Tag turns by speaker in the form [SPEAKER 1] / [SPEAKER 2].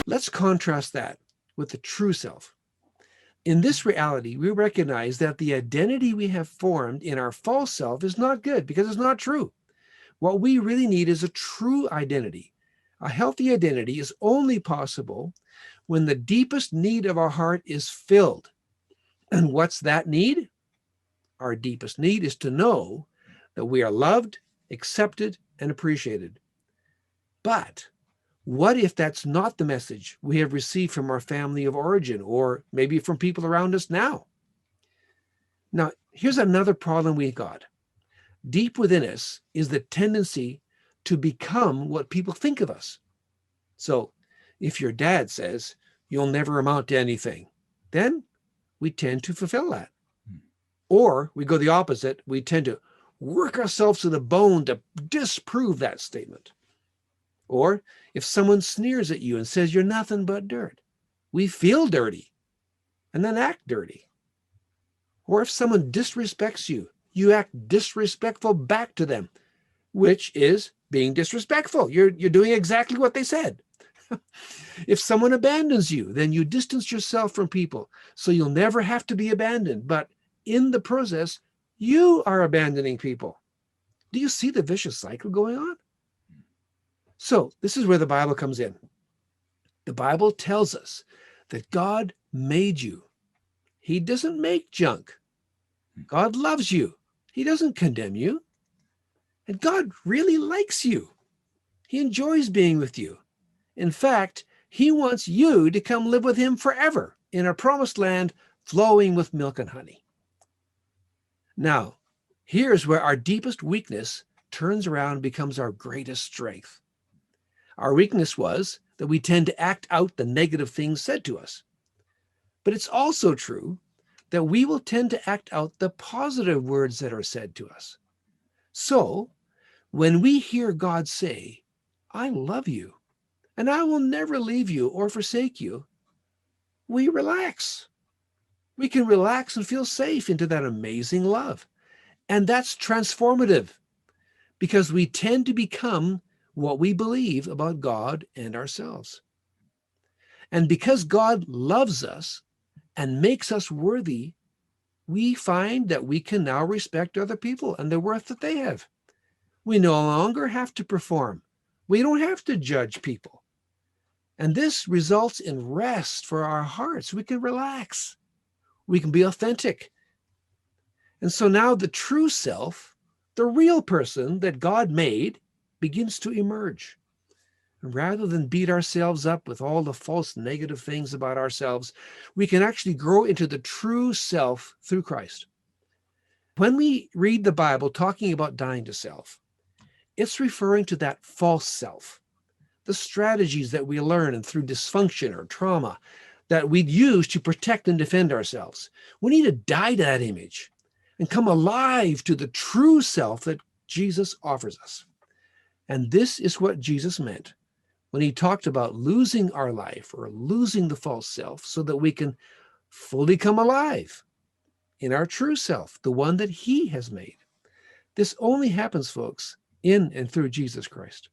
[SPEAKER 1] Let's contrast that with the true self. In this reality, we recognize that the identity we have formed in our false self is not good because it's not true. What we really need is a true identity. A healthy identity is only possible when the deepest need of our heart is filled. And what's that need? Our deepest need is to know that we are loved, accepted, and appreciated. But what if that's not the message we have received from our family of origin, or maybe from people around us now? Now, here's another problem we got. Deep within us is the tendency to become what people think of us. So if your dad says, you'll never amount to anything, then we tend to fulfill that. Or we go the opposite. We tend to work ourselves to the bone to disprove that statement. Or if someone sneers at you and says you're nothing but dirt, we feel dirty and then act dirty. Or if someone disrespects you, you act disrespectful back to them, which is being disrespectful. You're doing exactly what they said. If someone abandons you, then you distance yourself from people, so you'll never have to be abandoned. But in the process, you are abandoning people. Do you see the vicious cycle going on? So this is where the Bible comes in. The Bible tells us that God made you. He doesn't make junk. God loves you. He doesn't condemn you. And God really likes you. He enjoys being with you. In fact, he wants you to come live with him forever in a promised land flowing with milk and honey. Now, here's where our deepest weakness turns around and becomes our greatest strength. Our weakness was that we tend to act out the negative things said to us. But it's also true that we will tend to act out the positive words that are said to us. So, when we hear God say, I love you, and I will never leave you or forsake you, we relax. We can relax and feel safe into that amazing love. And that's transformative, because we tend to become what we believe about God and ourselves. And because God loves us and makes us worthy, we find that we can now respect other people and the worth that they have. We no longer have to perform. We don't have to judge people. And this results in rest for our hearts. We can relax. We can be authentic. And so now the true self, the real person that God made, begins to emerge. And rather than beat ourselves up with all the false negative things about ourselves, we can actually grow into the true self through Christ. When we read the Bible talking about dying to self, it's referring to that false self, the strategies that we learn and through dysfunction or trauma that we'd use to protect and defend ourselves. We need to die to that image and come alive to the true self that Jesus offers us. And this is what Jesus meant when he talked about losing our life or losing the false self so that we can fully come alive in our true self, the one that he has made. This only happens, folks, in and through Jesus Christ.